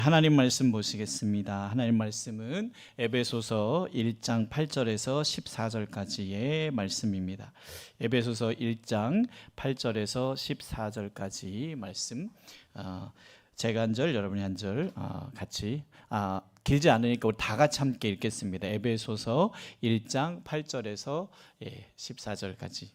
하나님 말씀 보시겠습니다. 하나님 말씀은 에베소서 1장 8절에서 14절까지의 말씀입니다. 에베소서 1장 8절에서 14절까지 말씀, 제가 한 절, 여러분이 한 절 같이, 길지 않으니까 우리 다 같이 함께 읽겠습니다. 에베소서 1장 8절에서 14절까지.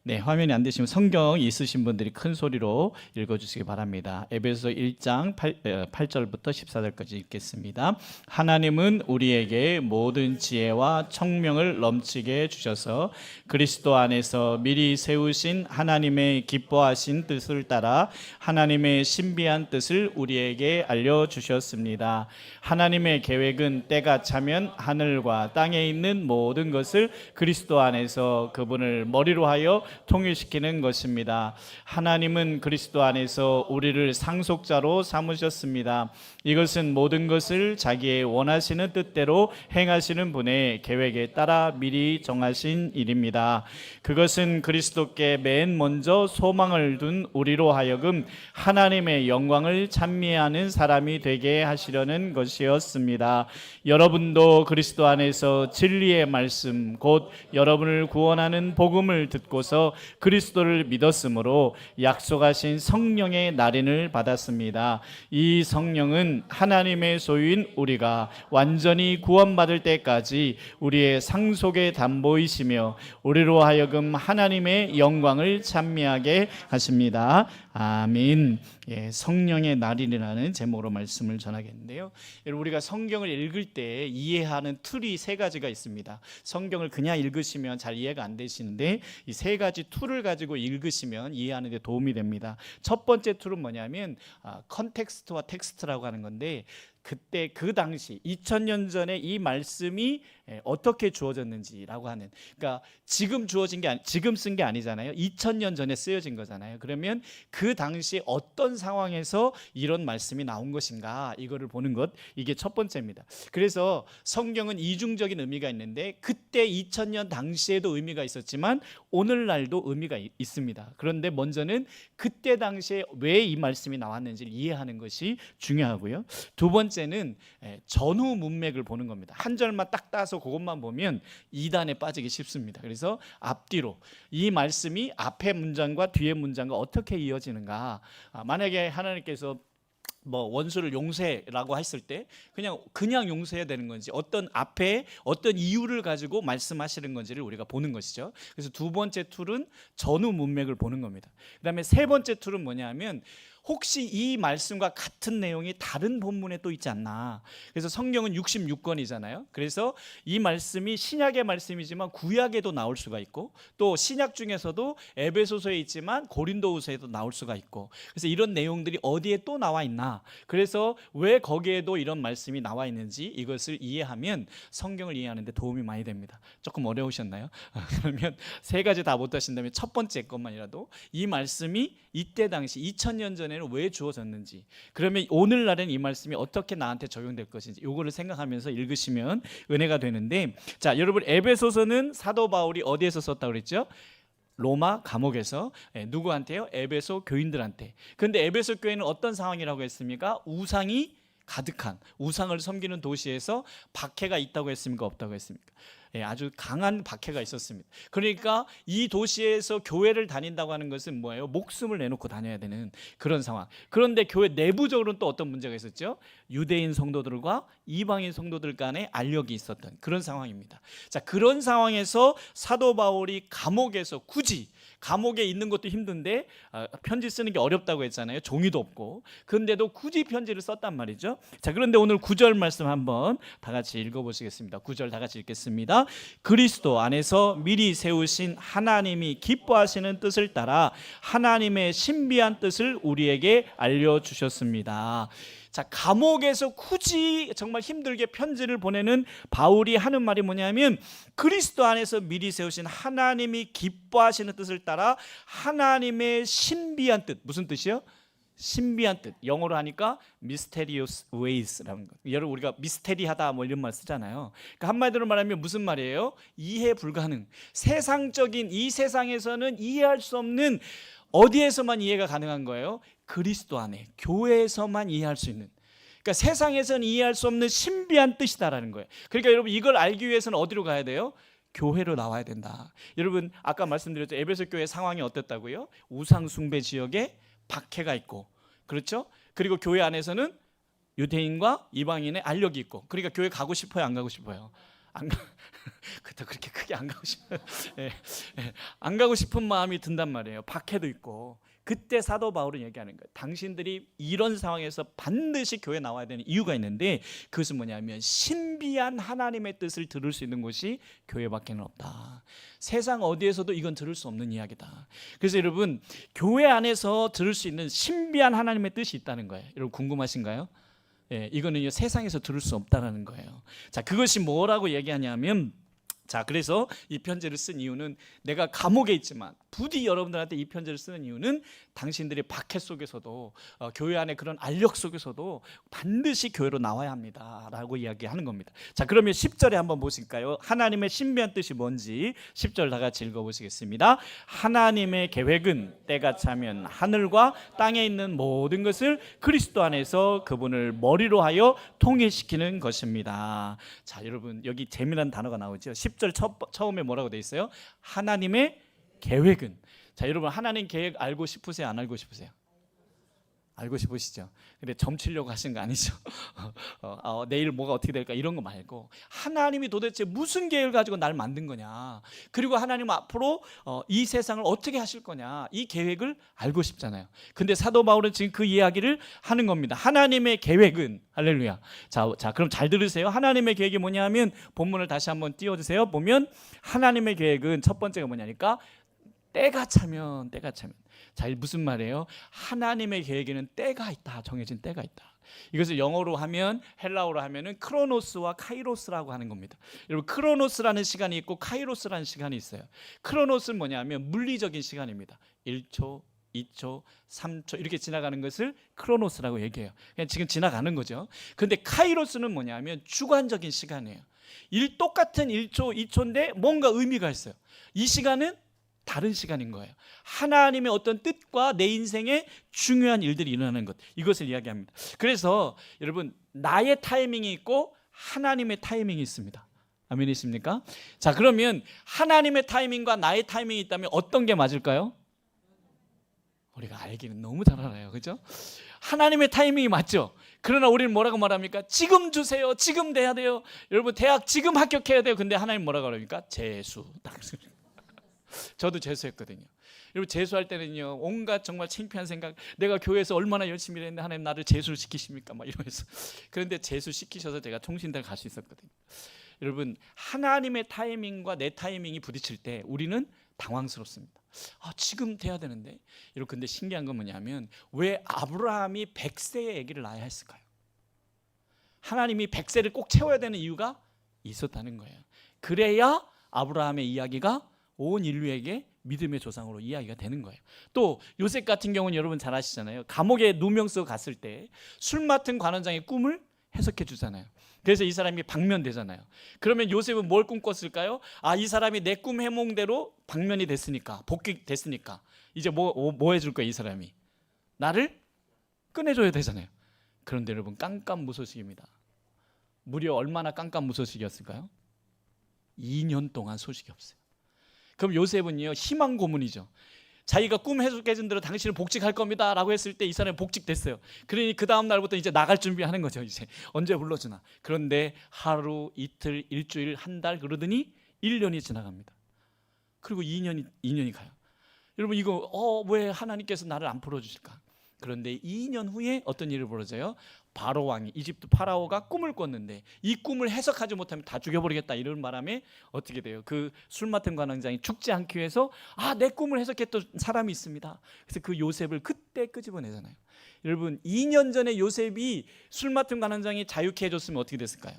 네, 화면이 안 되시면 성경 있으신 분들이 큰 소리로 읽어주시기 바랍니다. 에베소서 1장 8절부터 14절까지 읽겠습니다. 하나님은 우리에게 모든 지혜와 청명을 넘치게 주셔서 그리스도 안에서 미리 세우신 하나님의 기뻐하신 뜻을 따라 하나님의 신비한 뜻을 우리에게 알려주셨습니다. 하나님의 계획은 때가 차면 하늘과 땅에 있는 모든 것을 그리스도 안에서 그분을 머리로 하여 통일시키는 것입니다. 하나님은 그리스도 안에서 우리를 상속자로 삼으셨습니다. 이것은 모든 것을 자기의 원하시는 뜻대로 행하시는 분의 계획에 따라 미리 정하신 일입니다. 그것은 그리스도께 맨 먼저 소망을 둔 우리로 하여금 하나님의 영광을 찬미하는 사람이 되게 하시려는 것이었습니다. 여러분도 그리스도 안에서 진리의 말씀, 곧 여러분을 구원하는 복음을 듣고서 그리스도를 믿었으므로 약속하신 성령의 날인을 받았습니다. 이 성령은 하나님의 소유인 우리가 완전히 구원받을 때까지 우리의 상속의 담보이시며 우리로 하여금 하나님의 영광을 찬미하게 하십니다. 아멘. 성령의 날이라는 제목으로 말씀을 전하겠는데요. 여러분, 우리가 성경을 읽을 때 이해하는 틀이 세 가지가 있습니다. 성경을 그냥 읽으시면 잘 이해가 안 되시는데 이 세 가지 툴을 가지고 읽으시면 이해하는 데 도움이 됩니다. 첫 번째 툴은 뭐냐면 컨텍스트와 텍스트라고 하는 건데, 그때 그 당시 2000년 전에 이 말씀이 어떻게 주어졌는지라고 하는, 그러니까 지금 주어진 게 지금 쓴 게 아니잖아요. 2000년 전에 쓰여진 거잖아요. 그러면 그 당시 어떤 상황에서 이런 말씀이 나온 것인가, 이거를 보는 것, 이게 첫 번째입니다. 그래서 성경은 이중적인 의미가 있는데 그때 2000년 당시에도 의미가 있었지만 오늘날도 의미가 있습니다. 그런데 먼저는 그때 당시에 왜 이 말씀이 나왔는지를 이해하는 것이 중요하고요. 두 번째는 전후 문맥을 보는 겁니다. 한 절만 딱 따서 그것만 보면 이단에 빠지기 쉽습니다. 그래서 앞뒤로 이 말씀이 앞의 문장과 뒤의 문장과 어떻게 이어지는가. 만약에 하나님께서 원수를 용서라고 했을 때 그냥 용서해야 되는 건지, 어떤 앞에 어떤 이유를 가지고 말씀하시는 건지를 우리가 보는 것이죠. 그래서 두 번째 툴은 전후 문맥을 보는 겁니다. 그다음에 세 번째 툴은 뭐냐면, 혹시 이 말씀과 같은 내용이 다른 본문에 또 있지 않나. 그래서 성경은 66권이잖아요. 그래서 이 말씀이 신약의 말씀이지만 구약에도 나올 수가 있고, 또 신약 중에서도 에베소서에 있지만 고린도후서에도 나올 수가 있고, 그래서 이런 내용들이 어디에 또 나와 있나, 그래서 왜 거기에도 이런 말씀이 나와 있는지 이것을 이해하면 성경을 이해하는 데 도움이 많이 됩니다. 조금 어려우셨나요? 그러면 세 가지 다 못하신다면 첫 번째 것만이라도 이 말씀이 이때 당시 2000년 전에는 왜 주어졌는지, 그러면 오늘날엔 이 말씀이 어떻게 나한테 적용될 것인지, 이거를 생각하면서 읽으시면 은혜가 되는데, 자, 여러분, 에베소서는 사도 바울이 어디에서 썼다고 그랬죠? 로마 감옥에서. 누구한테요? 에베소 교인들한테. 그런데 에베소 교회는 어떤 상황이라고 했습니까? 우상이 가득한, 우상을 섬기는 도시에서 박해가 있다고 했습니까? 없다고 했습니까? 아주 강한 박해가 있었습니다. 그러니까 이 도시에서 교회를 다닌다고 하는 것은 뭐예요? 목숨을 내놓고 다녀야 되는 그런 상황. 그런데 교회 내부적으로는 또 어떤 문제가 있었죠? 유대인 성도들과 이방인 성도들 간에 알력이 있었던 그런 상황입니다. 자, 그런 상황에서 사도 바울이 감옥에서, 굳이 감옥에 있는 것도 힘든데 편지 쓰는 게 어렵다고 했잖아요. 종이도 없고. 그런데도 굳이 편지를 썼단 말이죠. 자, 그런데 오늘 9절 말씀 한번 다 같이 읽어보시겠습니다. 9절 다 같이 읽겠습니다. 그리스도 안에서 미리 세우신 하나님이 기뻐하시는 뜻을 따라 하나님의 신비한 뜻을 우리에게 알려주셨습니다. 자, 감옥에서 굳이 정말 힘들게 편지를 보내는 바울이 하는 말이 뭐냐면, 그리스도 안에서 미리 세우신 하나님이 기뻐하시는 뜻을 따라 하나님의 신비한 뜻. 무슨 뜻이요? 신비한 뜻. 영어로 하니까 mysterious ways라는 것. 여러분, 우리가 미스테리하다 이런 말 쓰잖아요. 그러니까 한마디로 말하면 무슨 말이에요? 이해 불가능. 세상적인 이 세상에서는 이해할 수 없는, 어디에서만 이해가 가능한 거예요? 그리스도 안에, 교회에서만 이해할 수 있는, 그러니까 세상에서는 이해할 수 없는 신비한 뜻이다라는 거예요. 그러니까 여러분 이걸 알기 위해서는 어디로 가야 돼요? 교회로 나와야 된다. 여러분 아까 말씀드렸죠. 에베소 교회 상황이 어땠다고요? 우상 숭배 지역에 박해가 있고, 그렇죠? 그리고 교회 안에서는 유대인과 이방인의 알력이 있고, 그러니까 교회 가고 싶어요, 안 가고 싶어요? 안 가. 그렇다 그렇게 크게 안 가고 싶어요. 예, 예, 안 가고 싶은 마음이 든단 말이에요. 박해도 있고. 그때 사도 바울은 얘기하는 거예요. 당신들이 이런 상황에서 반드시 교회 나와야 되는 이유가 있는데, 그것은 뭐냐면 신비한 하나님의 뜻을 들을 수 있는 곳이 교회밖에는 없다. 세상 어디에서도 이건 들을 수 없는 이야기다. 그래서 여러분 교회 안에서 들을 수 있는 신비한 하나님의 뜻이 있다는 거예요. 여러분 궁금하신가요? 예, 이거는 세상에서 들을 수 없다는 거예요. 자, 그것이 뭐라고 얘기하냐면, 자, 그래서 이 편지를 쓴 이유는, 내가 감옥에 있지만 부디 여러분들한테 이 편지를 쓰는 이유는 당신들이 박해 속에서도 교회 안에 그런 알력 속에서도 반드시 교회로 나와야 합니다 라고 이야기하는 겁니다. 자, 그러면 10절에 한번 보실까요? 하나님의 신비한 뜻이 뭔지 10절 다 같이 읽어보시겠습니다. 하나님의 계획은 때가 차면 하늘과 땅에 있는 모든 것을 그리스도 안에서 그분을 머리로 하여 통일시키는 것입니다. 자, 여러분 여기 재미난 단어가 나오죠. 10절 처음에 뭐라고 돼 있어요? 하나님의 계획은. 자, 여러분 하나님 계획 알고 싶으세요? 안 알고 싶으세요? 알고 싶으시죠? 근데 점치려고 하신 거 아니죠? 내일 뭐가 어떻게 될까 이런 거 말고, 하나님이 도대체 무슨 계획을 가지고 날 만든 거냐, 그리고 하나님 앞으로 이 세상을 어떻게 하실 거냐, 이 계획을 알고 싶잖아요. 근데 사도 바울은 지금 그 이야기를 하는 겁니다. 하나님의 계획은, 할렐루야. 자, 그럼 잘 들으세요. 하나님의 계획이 뭐냐 하면, 본문을 다시 한번 띄워주세요. 보면 하나님의 계획은 첫 번째가 뭐냐니까, 때가 차면. 자, 무슨 말이에요? 하나님의 계획에는 때가 있다. 정해진 때가 있다. 이것을 영어로 하면, 헬라어로 하면은 크로노스와 카이로스라고 하는 겁니다. 여러분 크로노스라는 시간이 있고 카이로스라는 시간이 있어요. 크로노스는 뭐냐면 물리적인 시간입니다. 1초, 2초, 3초 이렇게 지나가는 것을 크로노스라고 얘기해요. 그냥 지금 지나가는 거죠. 그런데 카이로스는 뭐냐면 주관적인 시간이에요. 똑같은 1초, 2초인데 뭔가 의미가 있어요. 이 시간은 다른 시간인 거예요. 하나님의 어떤 뜻과 내 인생에 중요한 일들이 일어나는 것, 이것을 이야기합니다. 그래서 여러분 나의 타이밍이 있고 하나님의 타이밍이 있습니다. 아멘이십니까? 자, 그러면 하나님의 타이밍과 나의 타이밍이 있다면 어떤 게 맞을까요? 우리가 알기는 너무 잘 알아요. 그렇죠? 하나님의 타이밍이 맞죠? 그러나 우리는 뭐라고 말합니까? 지금 주세요. 지금 돼야 돼요. 여러분 대학 지금 합격해야 돼요. 근데 하나님 뭐라고 그럽니까? 재수. 저도 재수했거든요. 여러분 재수할 때는요, 온갖 정말 창피한 생각, 내가 교회에서 얼마나 열심히 했는데 하나님 나를 재수를 시키십니까? 막 이러면서. 그런데 재수 시키셔서 제가 통신대를 갈 수 있었거든요. 여러분 하나님의 타이밍과 내 타이밍이 부딪힐 때 우리는 당황스럽습니다. 지금 돼야 되는데. 여러분 근데 신기한 건 뭐냐면, 왜 아브라함이 100세의 아기를 낳아야 했을까요? 하나님이 100세를 꼭 채워야 되는 이유가 있었다는 거예요. 그래야 아브라함의 이야기가 온 인류에게 믿음의 조상으로 이야기가 되는 거예요. 또 요셉 같은 경우는 여러분 잘 아시잖아요. 감옥에 누명 쓰고 갔을 때 술 맡은 관원장의 꿈을 해석해 주잖아요. 그래서 이 사람이 방면되잖아요. 그러면 요셉은 뭘 꿈꿨을까요? 이 사람이 내 꿈 해몽대로 방면이 됐으니까, 복귀됐으니까 이제 뭐 해줄 거야? 이 사람이 나를 꺼내줘야 되잖아요. 그런데 여러분 깜깜무소식입니다. 무려 얼마나 깜깜무소식이었을까요? 2년 동안 소식이 없어요. 그럼 요셉은요, 희망 고문이죠. 자기가 꿈 해준 대로 당신을 복직할 겁니다 라고 했을 때 이 사람이 복직됐어요. 그러니 그 다음 날부터 이제 나갈 준비하는 거죠. 이제 언제 불러주나. 그런데 하루, 이틀, 일주일, 한 달 그러더니 1년이 지나갑니다. 그리고 2년이 가요. 여러분 이거 왜 하나님께서 나를 안 풀어주실까? 그런데 2년 후에 어떤 일이 벌어져요? 바로 왕이, 이집트 파라오가 꿈을 꿨는데 이 꿈을 해석하지 못하면 다 죽여버리겠다 이런 바람에 어떻게 돼요? 그 술 맡은 관원장이 죽지 않기 위해서 내 꿈을 해석했던 사람이 있습니다. 그래서 그 요셉을 그때 끄집어내잖아요. 여러분 2년 전에 요셉이 술 맡은 관원장이 자유케 해줬으면 어떻게 됐을까요?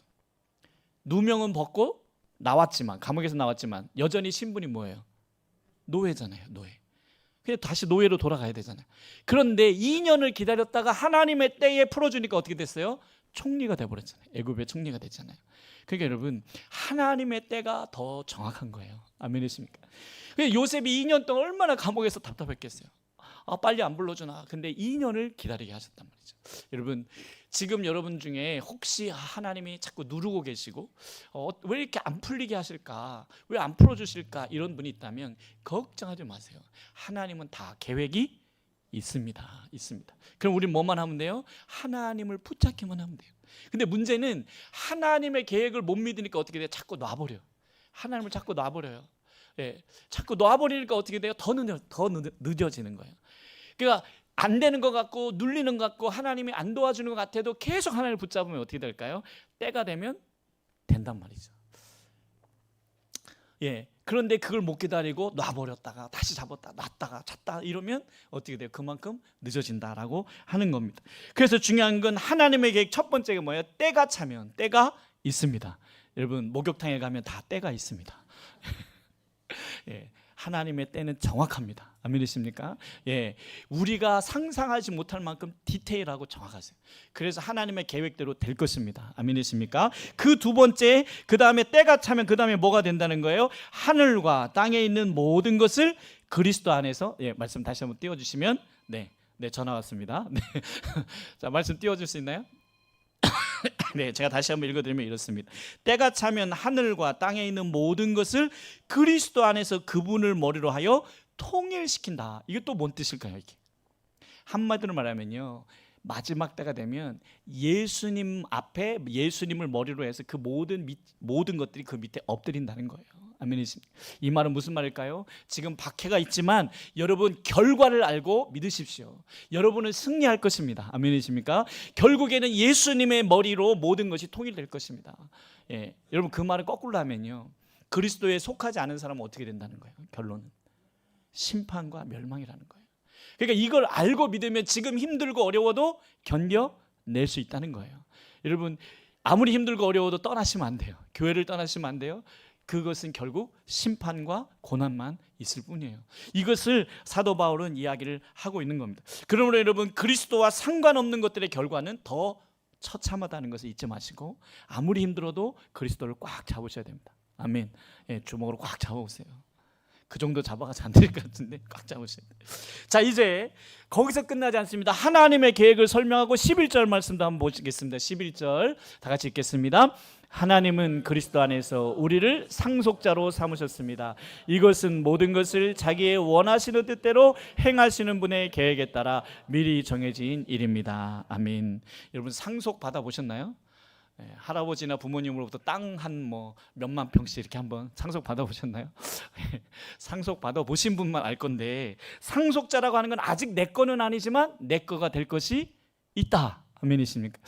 누명은 벗고 나왔지만, 감옥에서 나왔지만 여전히 신분이 뭐예요? 노예잖아요. 노예. 그냥 다시 노예로 돌아가야 되잖아요. 그런데 2년을 기다렸다가 하나님의 때에 풀어주니까 어떻게 됐어요? 총리가 돼버렸잖아요. 애굽의 총리가 됐잖아요. 그러니까 여러분 하나님의 때가 더 정확한 거예요. 아멘이십니까? 요셉이 2년 동안 얼마나 감옥에서 답답했겠어요. 빨리 안 불러주나. 근데 2년을 기다리게 하셨단 말이죠. 여러분, 지금 여러분 중에 혹시 하나님이 자꾸 누르고 계시고 왜 이렇게 안 풀리게 하실까, 왜 안 풀어주실까, 이런 분이 있다면 걱정하지 마세요. 하나님은 다 계획이 있습니다. 그럼 우리 뭐만 하면 돼요? 하나님을 붙잡기만 하면 돼요. 근데 문제는 하나님의 계획을 못 믿으니까 어떻게 돼요? 자꾸 놔버려요. 하나님을 자꾸 놔버려요. 자꾸 놔버리니까 어떻게 돼요? 더 늦어지는 거예요. 그러니까 안 되는 것 같고 눌리는 것 같고 하나님이 안 도와주는 것 같아도 계속 하나님을 붙잡으면 어떻게 될까요? 때가 되면 된단 말이죠. 그런데 그걸 못 기다리고 놔버렸다가 다시 잡았다 놨다가 잤다 이러면 어떻게 돼요? 그만큼 늦어진다라고 하는 겁니다. 그래서 중요한 건 하나님의 계획 첫 번째가 뭐예요? 때가 차면 때가 있습니다. 여러분, 목욕탕에 가면 다 때가 있습니다. 하나님의 때는 정확합니다. 아멘이십니까? 우리가 상상하지 못할 만큼 디테일하고 정확하세요. 그래서 하나님의 계획대로 될 것입니다. 아멘이십니까? 그 두 번째, 그 다음에 때가 차면 그 다음에 뭐가 된다는 거예요? 하늘과 땅에 있는 모든 것을 그리스도 안에서, 말씀 다시 한번 띄워주시면, 네, 전화 왔습니다. 자, 말씀 띄워줄 수 있나요? 제가 다시 한번 읽어드리면 이렇습니다. 때가 차면 하늘과 땅에 있는 모든 것을 그리스도 안에서 그분을 머리로 하여 통일시킨다. 이게 또 뭔 뜻일까요? 이게 한마디로 말하면요, 마지막 때가 되면 예수님 앞에 예수님을 머리로 해서 그 모든 것들이 그 밑에 엎드린다는 거예요. 아멘이십니까? 이 말은 무슨 말일까요? 지금 박해가 있지만 여러분 결과를 알고 믿으십시오. 여러분은 승리할 것입니다. 아멘이십니까? 결국에는 예수님의 머리로 모든 것이 통일될 것입니다. 여러분, 그 말을 거꾸로 하면요, 그리스도에 속하지 않은 사람은 어떻게 된다는 거예요? 결론은 심판과 멸망이라는 거예요. 그러니까 이걸 알고 믿으면 지금 힘들고 어려워도 견뎌낼 수 있다는 거예요. 여러분, 아무리 힘들고 어려워도 떠나시면 안 돼요. 교회를 떠나시면 안 돼요. 그것은 결국 심판과 고난만 있을 뿐이에요. 이것을 사도 바울은 이야기를 하고 있는 겁니다. 그러므로 여러분, 그리스도와 상관없는 것들의 결과는 더 처참하다는 것을 잊지 마시고 아무리 힘들어도 그리스도를 꽉 잡으셔야 됩니다. 아멘. 주먹으로 꽉 잡아보세요. 그 정도 잡아가지 안 될 것 같은데 꽉 잡으셔야 돼요. 자, 이제 거기서 끝나지 않습니다. 하나님의 계획을 설명하고 11절 말씀도 한번 보시겠습니다. 11절 다 같이 읽겠습니다. 하나님은 그리스도 안에서 우리를 상속자로 삼으셨습니다. 이것은 모든 것을 자기의 원하시는 뜻대로 행하시는 분의 계획에 따라 미리 정해진 일입니다. 아멘. 여러분, 상속 받아보셨나요? 할아버지나 부모님으로부터 땅 한 몇만 평씩 이렇게 한번 상속 받아보셨나요? 상속 받아보신 분만 알 건데, 상속자라고 하는 건 아직 내 거는 아니지만 내 거가 될 것이 있다. 아멘이십니까?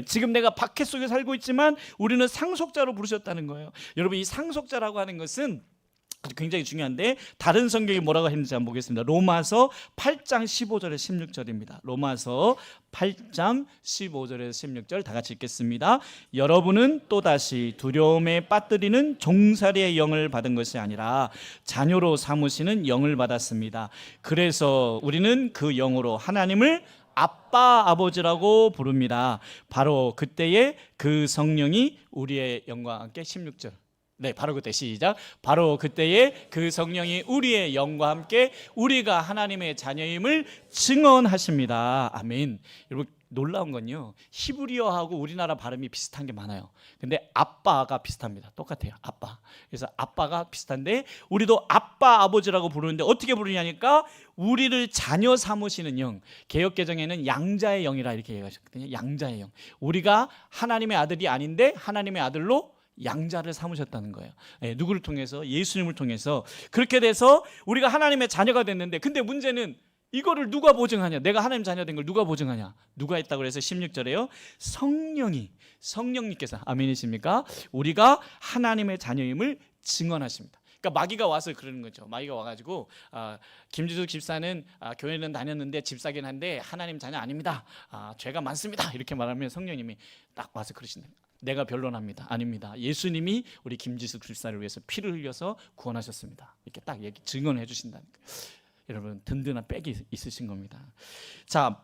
지금 내가 박해 속에 살고 있지만 우리는 상속자로 부르셨다는 거예요. 여러분, 이 상속자라고 하는 것은 굉장히 중요한데 다른 성경이 뭐라고 했는지 한번 보겠습니다. 로마서 8장 15절에서 16절입니다. 로마서 8장 15절에서 16절 다 같이 읽겠습니다. 여러분은 또다시 두려움에 빠뜨리는 종살이의 영을 받은 것이 아니라 자녀로 삼으시는 영을 받았습니다. 그래서 우리는 그 영으로 하나님을 아빠 아버지라고 부릅니다. 바로 그때에 그 성령이 우리의 영과 함께 16절. 바로 그때 시작. 바로 그때에 그 성령이 우리의 영과 함께 우리가 하나님의 자녀임을 증언하십니다. 아멘. 여러분, 놀라운 건요, 히브리어하고 우리나라 발음이 비슷한 게 많아요. 근데 아빠가 비슷합니다. 똑같아요. 아빠. 그래서 아빠가 비슷한데 우리도 아빠 아버지라고 부르는데 어떻게 부르냐니까 우리를 자녀 삼으시는 영. 개역개정에는 양자의 영이라 이렇게 얘기하셨거든요. 양자의 영. 우리가 하나님의 아들이 아닌데 하나님의 아들로 양자를 삼으셨다는 거예요. 누구를 통해서? 예수님을 통해서. 그렇게 돼서 우리가 하나님의 자녀가 됐는데, 근데 문제는 이거를 누가 보증하냐? 내가 하나님 자녀 된 걸 누가 보증하냐? 누가 했다고 그래서 16절에요. 성령님께서, 아멘이십니까? 우리가 하나님의 자녀임을 증언하십니다. 그러니까 마귀가 와서 그러는 거죠. 마귀가 와가지고 김지숙 집사는 교회는 다녔는데 집사긴 한데 하나님 자녀 아닙니다. 죄가 많습니다. 이렇게 말하면 성령님이 딱 와서 그러신다. 내가 변론합니다. 아닙니다. 예수님이 우리 김지숙 집사를 위해서 피를 흘려서 구원하셨습니다. 이렇게 딱 증언해 주신다는 거예요. 여러분, 든든한 백이 있으신 겁니다. 자,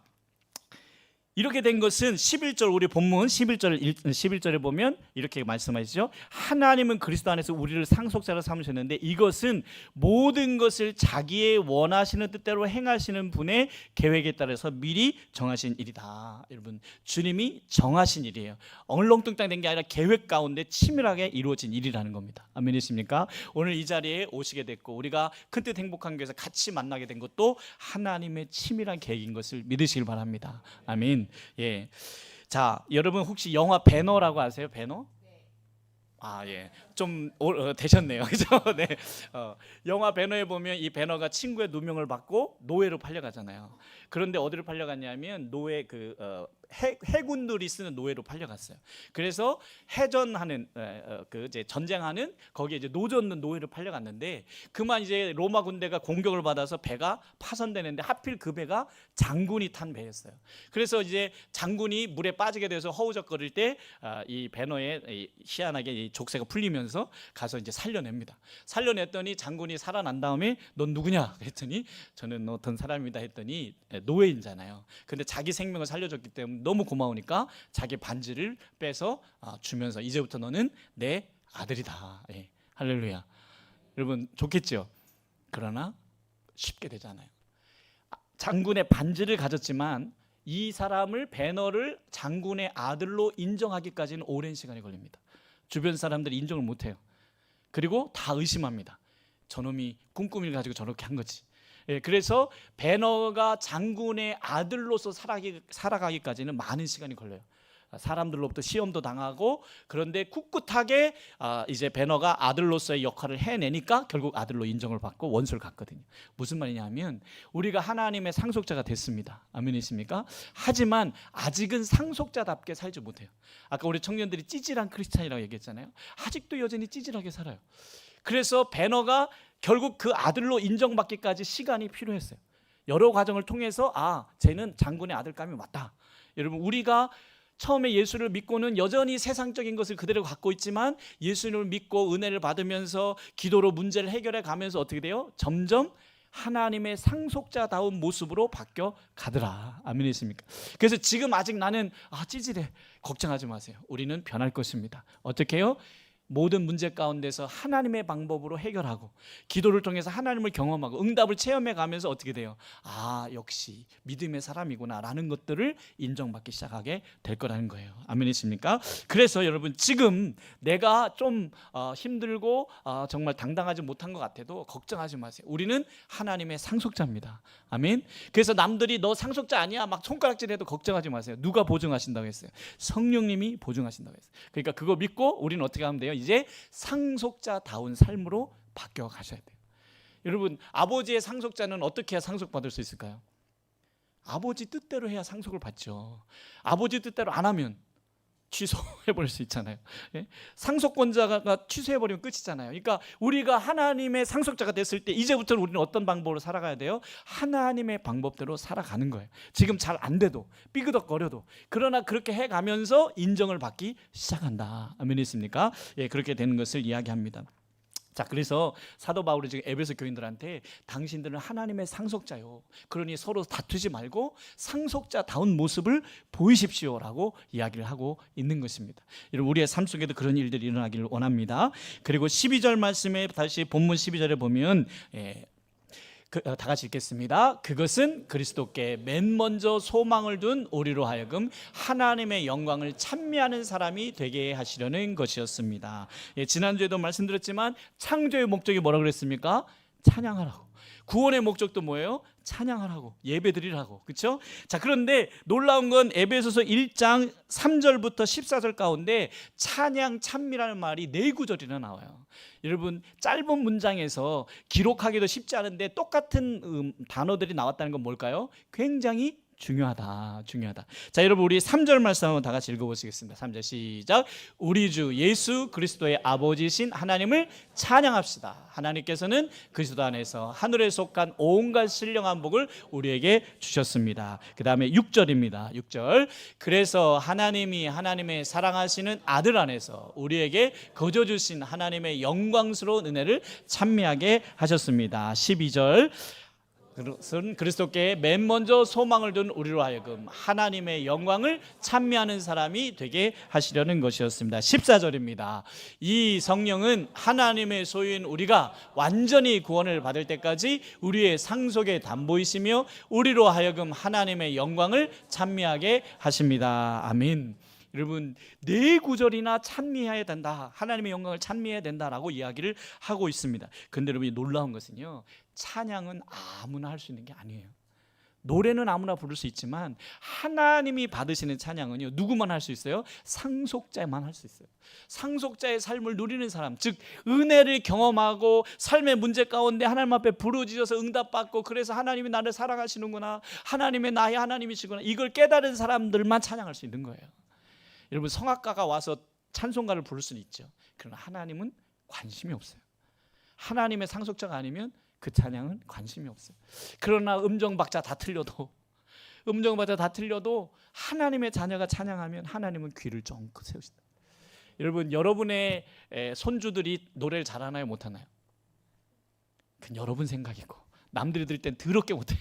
이렇게 된 것은 11절, 우리 본문 11절에 보면 이렇게 말씀하시죠. 하나님은 그리스도 안에서 우리를 상속자로 삼으셨는데 이것은 모든 것을 자기의 원하시는 뜻대로 행하시는 분의 계획에 따라서 미리 정하신 일이다. 여러분, 주님이 정하신 일이에요. 얼렁뚱땅 된 게 아니라 계획 가운데 치밀하게 이루어진 일이라는 겁니다. 아멘이십니까? 오늘 이 자리에 오시게 됐고 우리가 큰 뜻 행복한 교회에서 같이 만나게 된 것도 하나님의 치밀한 계획인 것을 믿으시길 바랍니다. 아멘. 예. 자, 여러분 혹시 영화 배너라고 아세요? 배너? 아, 예. 좀 되셨네요. 그죠? 네. 영화 배너에 보면 이 배너가 친구의 누명을 받고 노예로 팔려가잖아요. 그런데 어디로 팔려갔냐면 노예 해군들이 쓰는 노예로 팔려갔어요. 그래서 해전하는 그 이제 전쟁하는 거기에 이제 노젓는 노예로 팔려갔는데 그만 이제 로마 군대가 공격을 받아서 배가 파손되는데 하필 그 배가 장군이 탄 배였어요. 그래서 이제 장군이 물에 빠지게 돼서 허우적거릴 때 이 배너에 희한하게 이 족쇄가 풀리면서 가서 이제 살려냅니다. 살려냈더니 장군이 살아난 다음에 넌 누구냐 그랬더니 저는 어떤 사람이다 했더니 노예인잖아요. 근데 자기 생명을 살려줬기 때문에 너무 고마우니까 자기 반지를 빼서 주면서 이제부터 너는 내 아들이다. 예. 할렐루야. 여러분 좋겠죠? 그러나 쉽게 되잖아요. 장군의 반지를 가졌지만 이 사람을 배너를 장군의 아들로 인정하기까지는 오랜 시간이 걸립니다. 주변 사람들이 인정을 못해요. 그리고 다 의심합니다. 저놈이 꿈꾸미를 가지고 저렇게 한 거지. 예, 그래서 배너가 장군의 아들로서 살아가기까지는 많은 시간이 걸려요. 사람들로부터 시험도 당하고 그런데 꿋꿋하게 이제 배너가 아들로서의 역할을 해내니까 결국 아들로 인정을 받고 원수를 갔거든요. 무슨 말이냐면 우리가 하나님의 상속자가 됐습니다. 아멘이십니까? 하지만 아직은 상속자답게 살지 못해요. 아까 우리 청년들이 찌질한 크리스찬이라고 얘기했잖아요. 아직도 여전히 찌질하게 살아요. 그래서 배너가 결국 그 아들로 인정받기까지 시간이 필요했어요. 여러 과정을 통해서 쟤는 장군의 아들감이 맞다. 여러분 우리가 처음에 예수를 믿고는 여전히 세상적인 것을 그대로 갖고 있지만 예수님을 믿고 은혜를 받으면서 기도로 문제를 해결해 가면서 어떻게 돼요? 점점 하나님의 상속자다운 모습으로 바뀌어 가더라. 아멘이십니까? 그래서 지금 아직 나는 찌질해. 걱정하지 마세요. 우리는 변할 것입니다. 어떻게 해요? 모든 문제 가운데서 하나님의 방법으로 해결하고 기도를 통해서 하나님을 경험하고 응답을 체험해 가면서 어떻게 돼요? 역시 믿음의 사람이구나 라는 것들을 인정받기 시작하게 될 거라는 거예요. 아멘이십니까? 그래서 여러분 지금 내가 좀 힘들고 정말 당당하지 못한 것 같아도 걱정하지 마세요. 우리는 하나님의 상속자입니다. 아멘. 그래서 남들이 너 상속자 아니야 막 손가락질해도 걱정하지 마세요. 누가 보증하신다고 했어요? 성령님이 보증하신다고 했어요. 그러니까 그거 믿고 우리는 어떻게 하면 돼요? 이제 상속자다운 삶으로 바뀌어 가셔야 돼요. 여러분 아버지의 상속자는 어떻게 해야 상속받을 수 있을까요? 아버지 뜻대로 해야 상속을 받죠. 아버지 뜻대로 안 하면 취소해버릴 수 있잖아요. 예? 상속권자가 취소해버리면 끝이잖아요. 그러니까 우리가 하나님의 상속자가 됐을 때 이제부터는 우리는 어떤 방법으로 살아가야 돼요? 하나님의 방법대로 살아가는 거예요. 지금 잘 안 돼도 삐그덕거려도 그러나 그렇게 해가면서 인정을 받기 시작한다. 아멘이십니까? 예, 그렇게 되는 것을 이야기합니다. 자, 그래서 사도 바울이 지금 에베소 교인들한테 당신들은 하나님의 상속자요. 그러니 서로 다투지 말고 상속자다운 모습을 보이십시오라고 이야기를 하고 있는 것입니다. 여러분 우리의 삶 속에도 그런 일들이 일어나기를 원합니다. 그리고 12절 말씀에 다시 본문 12절에 보면 다 같이 읽겠습니다. 그것은 그리스도께 맨 먼저 소망을 둔 우리로 하여금 하나님의 영광을 찬미하는 사람이 되게 하시려는 것이었습니다. 지난주에도 말씀드렸지만 창조의 목적이 뭐라고 그랬습니까? 찬양하라고. 구원의 목적도 뭐예요? 찬양하라고, 예배드리라고. 그렇죠? 자, 그런데 놀라운 건 에베소서 1장 3절부터 14절 가운데 찬양, 찬미라는 말이 4구절이나 나와요. 여러분 짧은 문장에서 기록하기도 쉽지 않은데 똑같은 단어들이 나왔다는 건 뭘까요? 굉장히 중요하다. 자, 여러분 우리 3절 말씀 한번 다 같이 읽어보시겠습니다. 3절 시작. 우리 주 예수 그리스도의 아버지신 하나님을 찬양합시다. 하나님께서는 그리스도 안에서 하늘에 속한 온갖 신령한 복을 우리에게 주셨습니다. 그 다음에 6절입니다. 6절. 그래서 하나님이 하나님의 사랑하시는 아들 안에서 우리에게 거저 주신 하나님의 영광스러운 은혜를 찬미하게 하셨습니다. 12절. 그것은 그리스도께 맨 먼저 소망을 둔 우리로 하여금 하나님의 영광을 찬미하는 사람이 되게 하시려는 것이었습니다. 14절입니다. 이 성령은 하나님의 소유인 우리가 완전히 구원을 받을 때까지 우리의 상속의 담보이시며 우리로 하여금 하나님의 영광을 찬미하게 하십니다. 아멘. 여러분, 네 구절이나 찬미해야 된다, 하나님의 영광을 찬미해야 된다라고 이야기를 하고 있습니다. 그런데 여러분, 놀라운 것은요, 찬양은 아무나 할 수 있는 게 아니에요. 노래는 아무나 부를 수 있지만 하나님이 받으시는 찬양은요, 누구만 할 수 있어요? 상속자만 할 수 있어요. 상속자의 삶을 누리는 사람, 즉 은혜를 경험하고 삶의 문제 가운데 하나님 앞에 부르짖어서 응답받고, 그래서 하나님이 나를 사랑하시는구나, 하나님의 나의 하나님이시구나, 이걸 깨달은 사람들만 찬양할 수 있는 거예요. 여러분, 성악가가 와서 찬송가를 부를 수는 있죠. 그러나 하나님은 관심이 없어요. 하나님의 상속자가 아니면 그 찬양은 관심이 없어요. 그러나 음정박자 다 틀려도 하나님의 자녀가 찬양하면 하나님은 귀를 쫑긋 세우신다. 여러분, 여러분의 손주들이 노래를 잘하나요, 못하나요? 그건 여러분 생각이고 남들이 들을 땐 더럽게 못해.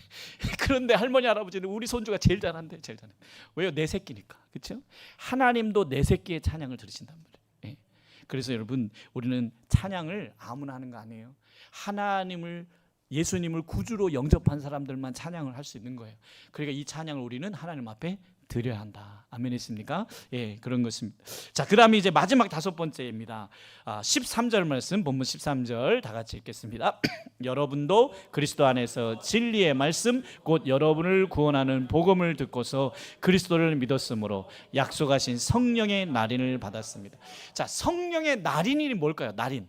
그런데 할머니 할아버지는 우리 손주가 제일 잘한대, 제일 잘해. 왜요? 내 새끼니까. 그렇죠? 하나님도 내 새끼의 찬양을 들으신단 말이에요. 예. 그래서 여러분, 우리는 찬양을 아무나 하는 거 아니에요. 하나님을, 예수님을 구주로 영접한 사람들만 찬양을 할 수 있는 거예요. 그러니까 이 찬양을 우리는 하나님 앞에 드려야 한다. 아멘이십니까? 예, 그런 것입니다. 자, 그 다음에 이제 마지막 다섯 번째입니다. 13절 말씀, 본문 13절 다 같이 읽겠습니다. 여러분도 그리스도 안에서 진리의 말씀, 곧 여러분을 구원하는 복음을 듣고서 그리스도를 믿었으므로 약속하신 성령의 날인을 받았습니다. 자, 성령의 날인이 뭘까요? 날인.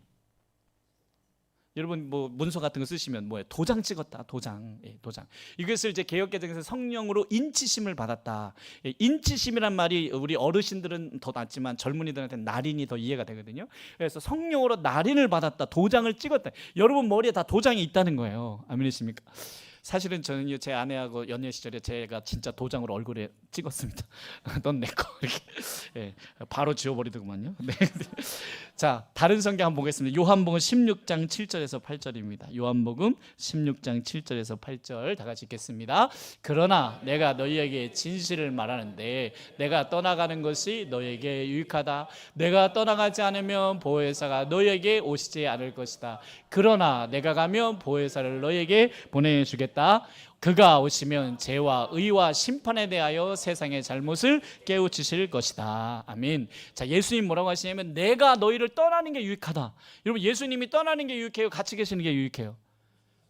여러분, 뭐 문서 같은 거 쓰시면 뭐예요? 도장 찍었다, 도장. 예, 도장. 이것을 이제 개역개정에서 성령으로 인치심을 받았다. 예, 인치심이란 말이 우리 어르신들은 더 낫지만 젊은이들한테는 날인이 더 이해가 되거든요. 그래서 성령으로 날인을 받았다, 도장을 찍었다. 여러분 머리에 다 도장이 있다는 거예요. 아멘이십니까? 사실은 저는요, 제 아내하고 연애 시절에 제가 진짜 도장으로 얼굴에 찍었습니다. 넌 내 거, 이렇게. 예, 바로 지워버리더구만요. 네. 자, 다른 성경 한번 보겠습니다. 요한복음 16장 7절에서 8절입니다. 요한복음 16장 7절에서 8절 다 같이 읽겠습니다. 그러나 내가 너희에게 진실을 말하는데 내가 떠나가는 것이 너희에게 유익하다. 내가 떠나가지 않으면 보혜사가 너희에게 오시지 않을 것이다. 그러나 내가 가면 보혜사를 너희에게 보내주겠다. 그가 오시면 죄와 의와 심판에 대하여 세상의 잘못을 깨우치실 것이다. 아멘. 자, 예수님 뭐라고 하시냐면 내가 너희를 떠나는 게 유익하다. 여러분, 예수님이 떠나는 게 유익해요? 같이 계시는 게 유익해요?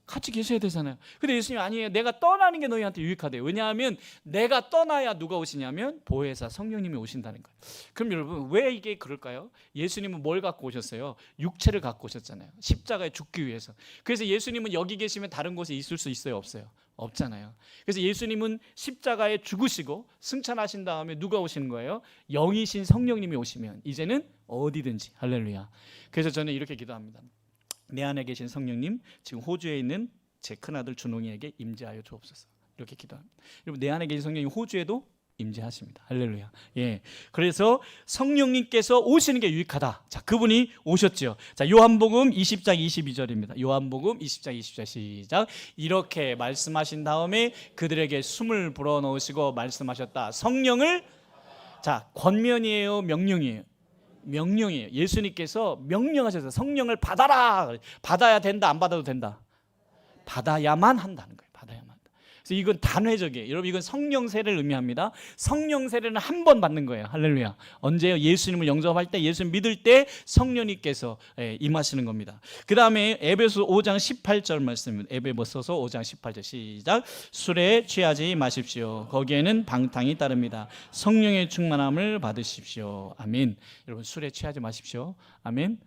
같이 계셔야 되잖아요. 근데 예수님 아니에요. 내가 떠나는 게 너희한테 유익하대요. 왜냐하면 내가 떠나야 누가 오시냐면 보혜사 성령님이 오신다는 거예요. 그럼 여러분, 왜 이게 그럴까요? 예수님은 뭘 갖고 오셨어요? 육체를 갖고 오셨잖아요. 십자가에 죽기 위해서. 그래서 예수님은 여기 계시면 다른 곳에 있을 수 있어요, 없어요? 없잖아요. 그래서 예수님은 십자가에 죽으시고 승천하신 다음에 누가 오시는 거예요? 영이신 성령님이 오시면 이제는 어디든지. 할렐루야. 그래서 저는 이렇게 기도합니다. 내 안에 계신 성령님, 지금 호주에 있는 제 큰아들 준홍이에게 임재하여 주옵소서. 이렇게 기도합니다. 여러분, 내 안에 계신 성령님 호주에도 임재하십니다. 할렐루야. 예. 그래서 성령님께서 오시는 게 유익하다. 자, 그분이 오셨죠. 자, 요한복음 20장 22절입니다. 요한복음 20장 22절 시작. 이렇게 말씀하신 다음에 그들에게 숨을 불어넣으시고 말씀하셨다. 성령을, 자, 권면이에요, 명령이에요? 명령이에요. 예수님께서 명령하셔서 성령을 받아라. 받아야 된다, 안 받아도 된다? 받아야만 한다는 거예요. 받아야만 한다. 그래서 이건 단회적이에요. 여러분, 이건 성령 세례를 의미합니다. 성령 세례는 한 번 받는 거예요. 할렐루야. 언제요? 예수님을 영접할 때, 예수님 믿을 때 성령님께서 임하시는 겁니다. 그 다음에 에베소 5장 18절 말씀입니다. 에베소서 5장 18절 시작. 술에 취하지 마십시오. 거기에는 방탕이 따릅니다. 성령의 충만함을 받으십시오. 아멘. 여러분, 술에 취하지 마십시오. 아멘.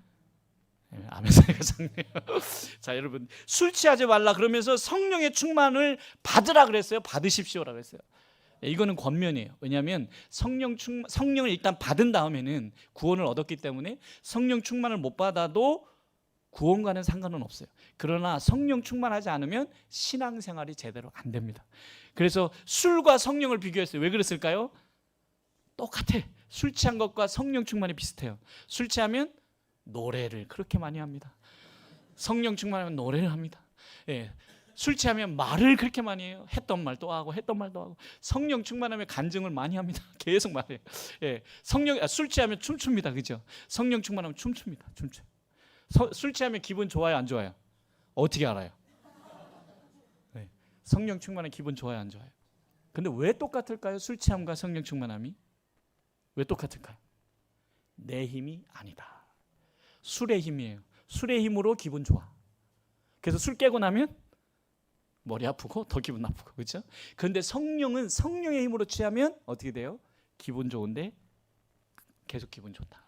아멘 소리가 작네요. 자, 여러분, 술 취하지 말라 그러면서 성령의 충만을 받으라 그랬어요? 받으십시오라고 했어요. 이거는 권면이에요. 왜냐하면 성령을 일단 받은 다음에는 구원을 얻었기 때문에 성령 충만을 못 받아도 구원과는 상관은 없어요. 그러나 성령 충만하지 않으면 신앙생활이 제대로 안 됩니다. 그래서 술과 성령을 비교했어요. 왜 그랬을까요? 똑같아. 술 취한 것과 성령 충만이 비슷해요. 술 취하면 노래를 그렇게 많이 합니다. 성령 충만하면 노래를 합니다. 예, 술 취하면 말을 그렇게 많이 해요. 했던 말 또 하고 했던 말 또 하고. 성령 충만하면 간증을 많이 합니다. 계속 말해요. 예, 술 취하면 춤춥니다. 그죠? 성령 충만하면 춤춥니다. 춤춰. 술 취하면 기분 좋아요, 안 좋아요? 어떻게 알아요? 네, 성령 충만한 기분 좋아요, 안 좋아요? 근데 왜 똑같을까요? 술 취함과 성령 충만함이 왜 똑같을까요? 내 힘이 아니다. 술의 힘이에요. 술의 힘으로 기분 좋아. 그래서 술 깨고 나면 머리 아프고 더 기분 나쁘고, 그렇죠? 그런데 성령은 성령의 힘으로 취하면 어떻게 돼요? 기분 좋은데 계속 기분 좋다.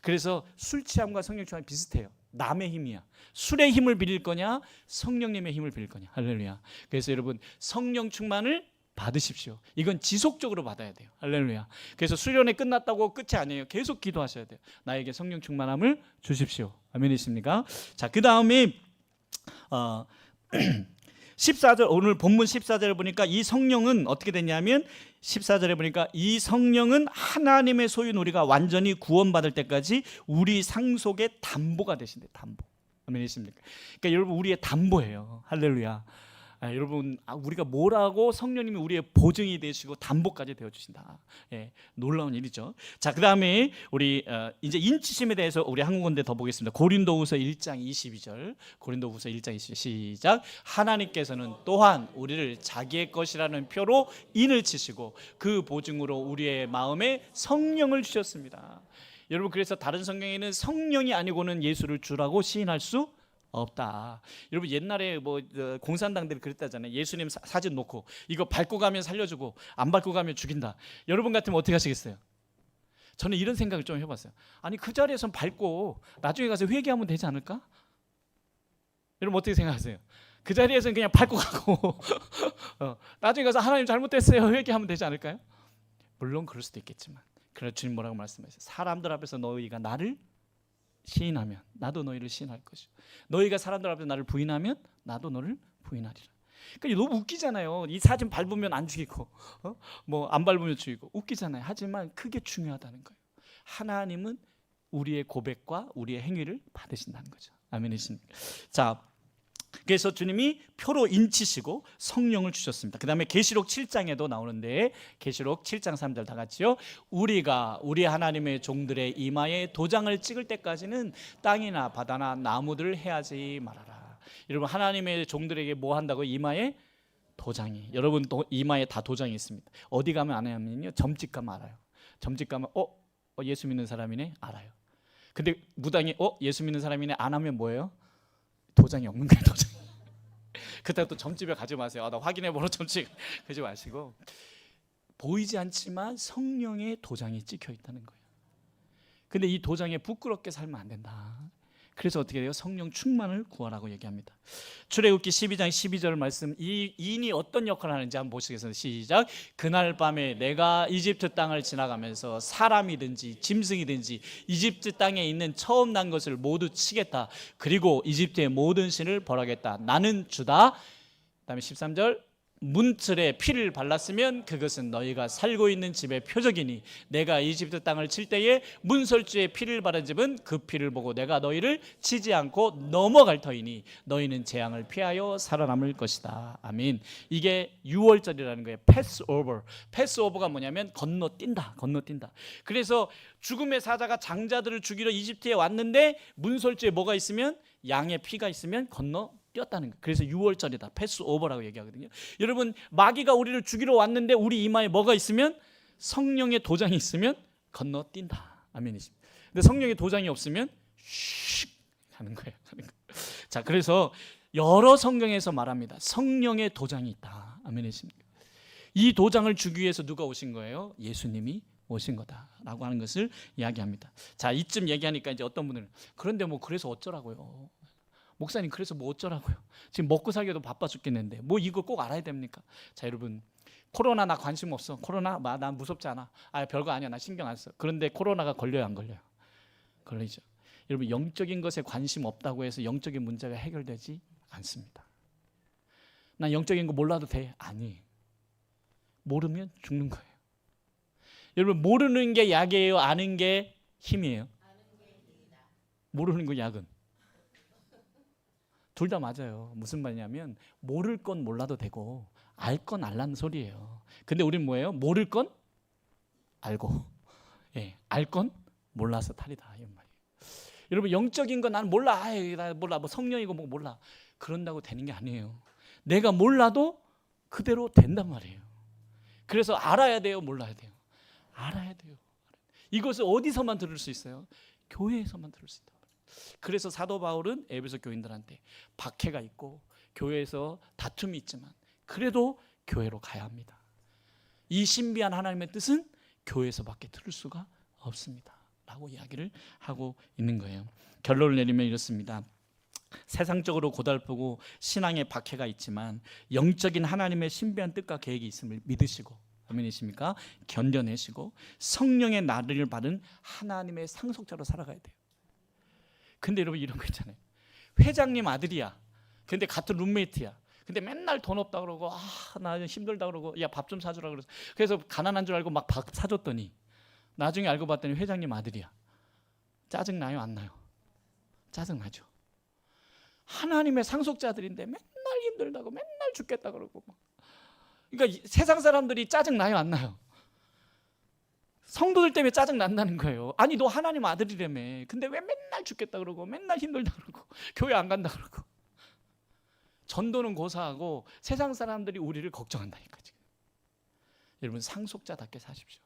그래서 술 취함과 성령 충만이 비슷해요. 남의 힘이야. 술의 힘을 빌릴 거냐, 성령님의 힘을 빌릴 거냐. 할렐루야. 그래서 여러분 성령 충만을 받으십시오. 이건 지속적으로 받아야 돼요. 할렐루야. 그래서 수련회 끝났다고 끝이 아니에요. 계속 기도하셔야 돼요. 나에게 성령 충만함을 주십시오. 아멘이십니까? 자, 그 다음에 14절, 오늘 본문 14절을 보니까 이 성령은 어떻게 됐냐면 14절에 보니까 이 성령은 하나님의 소유인 우리가 완전히 구원받을 때까지 우리 상속의 담보가 되신대. 담보. 아멘이십니까? 그러니까 여러분 우리의 담보예요. 할렐루야. 여러분 우리가 뭐라고 성령님이 우리의 보증이 되시고 담보까지 되어주신다. 예, 놀라운 일이죠. 자, 그 다음에 우리 이제 인치심에 대해서 우리 한 군데 더 보겠습니다. 고린도후서 1장 22절. 고린도후서 1장 22절 시작. 하나님께서는 또한 우리를 자기의 것이라는 표로 인을 치시고 그 보증으로 우리의 마음에 성령을 주셨습니다. 여러분 그래서 다른 성경에는 성령이 아니고는 예수를 주라고 시인할 수 없다. 여러분 옛날에 뭐 공산당들이 그랬다잖아요. 예수님 사진 놓고 이거 밟고 가면 살려주고 안 밟고 가면 죽인다. 여러분 같으면 어떻게 하시겠어요? 저는 이런 생각을 좀 해봤어요. 아니 그 자리에선 밟고 나중에 가서 회개하면 되지 않을까? 여러분 어떻게 생각하세요? 그 자리에서는 그냥 밟고 가고 나중에 가서 하나님 잘못됐어요 회개하면 되지 않을까요? 물론 그럴 수도 있겠지만 그러나 주님 뭐라고 말씀하세요? 사람들 앞에서 너희가 나를 시인하면 나도 너희를 시인할 것이고 너희가 사람들 앞에서 나를 부인하면 나도 너를 부인하리라. 그러니까 너무 웃기잖아요. 이 사진 밟으면 안 죽이고 뭐 안 밟으면 죽이고 웃기잖아요. 하지만 그게 중요하다는 거예요. 하나님은 우리의 고백과 우리의 행위를 받으신다는 거죠. 아멘이십니까? 자, 그래서 주님이 표로 인치시고 성령을 주셨습니다. 그 다음에 계시록 7장에도 나오는데 계시록 7장 3절 다 같이요. 우리가 우리 하나님의 종들의 이마에 도장을 찍을 때까지는 땅이나 바다나 나무들을 해하지 말아라. 여러분 하나님의 종들에게 뭐 한다고? 이마에 도장이. 여러분 이마에 다 도장이 있습니다. 어디 가면 안 하면요 점집 가면 알아요. 점집 가면 예수 믿는 사람이네 알아요. 근데 무당이 예수 믿는 사람이네 안 하면 뭐예요? 도장이 없는 거예요. 도장이. 그때 또 점집에 가지 마세요. 나 확인해 보러 점집 가지 마시고 보이지 않지만 성령의 도장이 찍혀 있다는 거예요. 근데 이 도장에 부끄럽게 살면 안 된다. 그래서 어떻게 돼요? 성령 충만을 구하라고 얘기합니다. 출애굽기 12장 12절 말씀, 이 인이 어떤 역할을 하는지 한번 보시겠습니다. 시작. 그날 밤에 내가 이집트 땅을 지나가면서 사람이든지 짐승이든지 이집트 땅에 있는 처음 난 것을 모두 치겠다. 그리고 이집트의 모든 신을 벌하겠다. 나는 주다. 그다음에 13절. 문틀에 피를 발랐으면 그것은 너희가 살고 있는 집의 표적이니 내가 이집트 땅을 칠 때에 문설주에 피를 바른 집은 그 피를 보고 내가 너희를 치지 않고 넘어갈 터이니 너희는 재앙을 피하여 살아남을 것이다. 아멘. 이게 유월절이라는 거예요. 패스오버. 패스오버가 뭐냐면 건너뛴다. 건너뛴다. 그래서 죽음의 사자가 장자들을 죽이러 이집트에 왔는데 문설주에 뭐가 있으면 양의 피가 있으면 뛰었다는 거예요. 그래서 유월절이다. 패스오버라고 얘기하거든요. 여러분 마귀가 우리를 죽이러 왔는데 우리 이마에 뭐가 있으면 성령의 도장이 있으면 건너뛴다. 아멘이십니다. 근데 성령의 도장이 없으면 슉 하는 거예요. 자, 그래서 여러 성경에서 말합니다. 성령의 도장이 있다. 아멘이십니다. 이 도장을 주기 위해서 누가 오신 거예요? 예수님이 오신 거다라고 하는 것을 이야기합니다. 자, 이쯤 얘기하니까 이제 어떤 분들은 그런데 뭐 그래서 어쩌라고요? 목사님 그래서 뭐 어쩌라고요? 지금 먹고 살기도 바빠 죽겠는데 뭐 이거 꼭 알아야 됩니까? 자, 여러분 코로나 나 관심 없어. 코로나 난 무섭지 않아. 별거 아니야. 나 신경 안 써. 그런데 코로나가 걸려요, 안 걸려요? 걸리죠. 여러분 영적인 것에 관심 없다고 해서 영적인 문제가 해결되지 않습니다. 난 영적인 거 몰라도 돼. 아니. 모르면 죽는 거예요. 여러분 모르는 게 약이에요? 아는 게 힘이에요? 모르는 거 약은. 둘 다 맞아요. 무슨 말이냐면 모를 건 몰라도 되고 알 건 알라는 소리예요. 근데 우리는 뭐예요? 모를 건 알고, 예, 알 건 몰라서 탈이다 이 말이에요. 여러분 영적인 건 나는 몰라, 나 몰라, 뭐 성령이고 뭐 몰라, 그런다고 되는 게 아니에요. 내가 몰라도 그대로 된단 말이에요. 그래서 알아야 돼요, 몰라야 돼요? 알아야 돼요. 이것을 어디서만 들을 수 있어요? 교회에서만 들을 수 있다. 그래서 사도 바울은 에베소 교인들한테 박해가 있고 교회에서 다툼이 있지만 그래도 교회로 가야 합니다. 이 신비한 하나님의 뜻은 교회에서밖에 들을 수가 없습니다 라고 이야기를 하고 있는 거예요. 결론을 내리면 이렇습니다. 세상적으로 고달프고 신앙의 박해가 있지만 영적인 하나님의 신비한 뜻과 계획이 있음을 믿으시고, 아멘이십니까? 견뎌내시고 성령의 나를 받은 하나님의 상속자로 살아가야 돼요. 근데 여러분 이런 거 있잖아요. 회장님 아들이야. 근데 같은 룸메이트야. 근데 맨날 돈 없다 그러고, 나 힘들다 그러고, 야, 밥 좀 사주라 그래서, 그래서 가난한 줄 알고 막 밥 사줬더니 나중에 알고 봤더니 회장님 아들이야. 짜증 나요, 안 나요? 짜증 나죠. 하나님의 상속자들인데 맨날 힘들다고, 맨날 죽겠다 그러고. 그러니까 세상 사람들이 짜증 나요, 안 나요? 성도들 때문에 짜증 난다는 거예요. 아니 너 하나님 아들이라며. 근데 왜 맨날 죽겠다 그러고, 맨날 힘들다 그러고, 교회 안 간다 그러고. 전도는 고사하고 세상 사람들이 우리를 걱정한다니까 지금. 여러분 상속자답게 사십시오.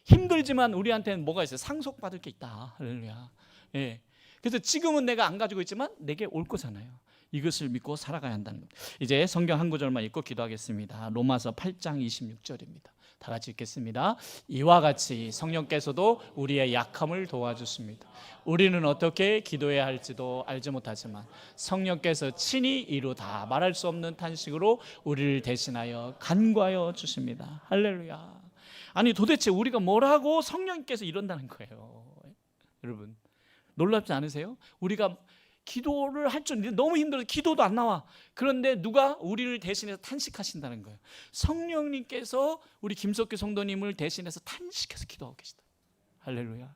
힘들지만 우리한테는 뭐가 있어요? 상속받을 게 있다. 할렐루야. 예. 그래서 지금은 내가 안 가지고 있지만 내게 올 거잖아요. 이것을 믿고 살아가야 한다는 겁니다. 이제 성경 한 구절만 읽고 기도하겠습니다. 로마서 8장 26절입니다. 다 같이 읽겠습니다. 이와 같이 성령께서도 우리의 약함을 도와주십니다. 우리는 어떻게 기도해야 할지도 알지 못하지만 성령께서 친히 이루 다 말할 수 없는 탄식으로 우리를 대신하여 간구하여 주십니다. 할렐루야. 아니 도대체 우리가 뭘 하고 성령께서 이런다는 거예요. 여러분 놀랍지 않으세요? 우리가 기도를 할 줄 너무 힘들어서 기도도 안 나와. 그런데 누가 우리를 대신해서 탄식하신다는 거예요. 성령님께서 우리 김석규 성도님을 대신해서 탄식해서 기도하고 계시다. 할렐루야.